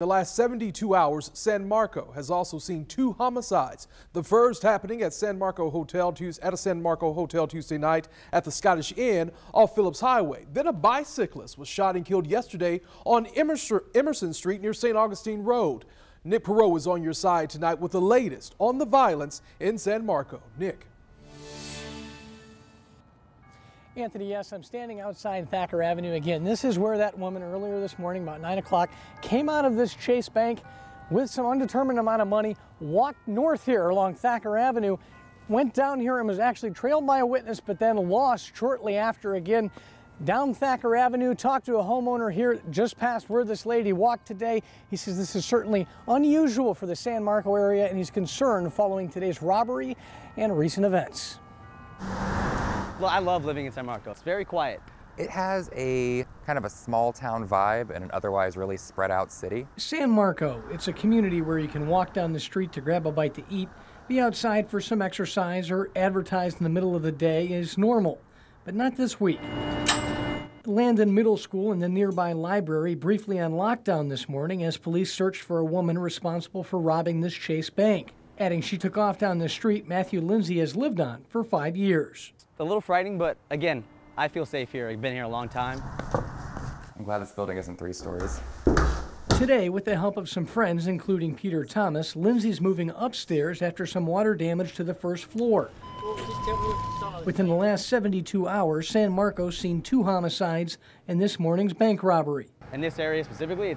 The last 72 hours, San Marco has also seen 2 homicides. The first happening at a San Marco hotel Tuesday night at the Scottish Inn off Phillips Highway. Then a bicyclist was shot and killed yesterday on Emerson Street near St. Augustine Road. Nick Perot is on your side tonight with the latest on the violence in San Marco. Nick. Anthony, yes, I'm standing outside Thacker Avenue again. This is where that woman earlier this morning, about 9 o'clock, came out of this Chase Bank with some undetermined amount of money, walked north here along Thacker Avenue, went down here and was actually trailed by a witness, but then lost shortly after again. Down Thacker Avenue, talked to a homeowner here just past where this lady walked today. He says this is certainly unusual for the San Marco area, and he's concerned following today's robbery and recent events. Well, I love living in San Marco. It's very quiet. It has a kind of a small town vibe in an otherwise really spread out city. San Marco, it's a community where you can walk down the street to grab a bite to eat, be outside for some exercise, or advertised in the middle of the day is normal. But not this week. Landon Middle School and the nearby library briefly on lockdown this morning as police searched for a woman responsible for robbing this Chase Bank. Adding she took off down the street Matthew Lindsay has lived on for 5 years. A little frightening, but again, I feel safe here. I've been here a long time. I'm glad this building isn't 3 stories. Today, with the help of some friends, including Peter Thomas, Lindsay's moving upstairs after some water damage to the first floor. Within the last 72 hours, San Marco's seen 2 homicides and this morning's bank robbery. In this area specifically,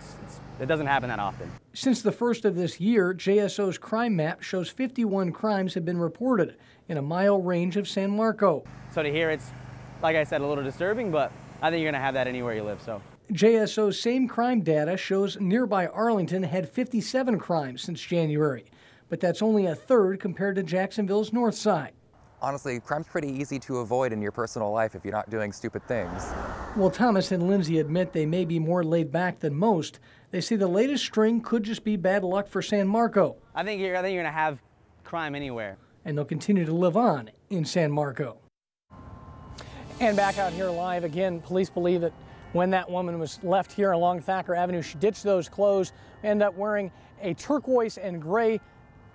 it doesn't happen that often. Since the first of this year, JSO's crime map shows 51 crimes have been reported in a mile range of San Marco. So to hear it's, like I said, a little disturbing, but I think you're going to have that anywhere you live. So JSO's same crime data shows nearby Arlington had 57 crimes since January, but that's only a third compared to Jacksonville's north side. Honestly, crime's pretty easy to avoid in your personal life if you're not doing stupid things. Well, Thomas and Lindsay admit they may be more laid back than most. They say the latest string could just be bad luck for San Marco. I think you're going to have crime anywhere. And they'll continue to live on in San Marco. And back out here live again, police believe that when that woman was left here along Thacker Avenue, she ditched those clothes, ended up wearing a turquoise and gray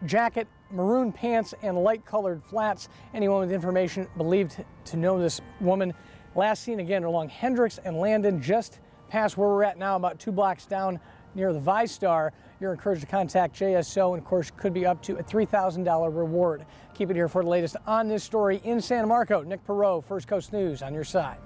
jacket, maroon pants, and light-colored flats. Anyone with information believed to know this woman. Last seen again along Hendricks and Landon, just past where we're at now, about 2 blocks down near the ViStar. You're encouraged to contact JSO, and of course could be up to a $3,000 reward. Keep it here for the latest on this story in San Marco. Nick Perot, First Coast News, on your side.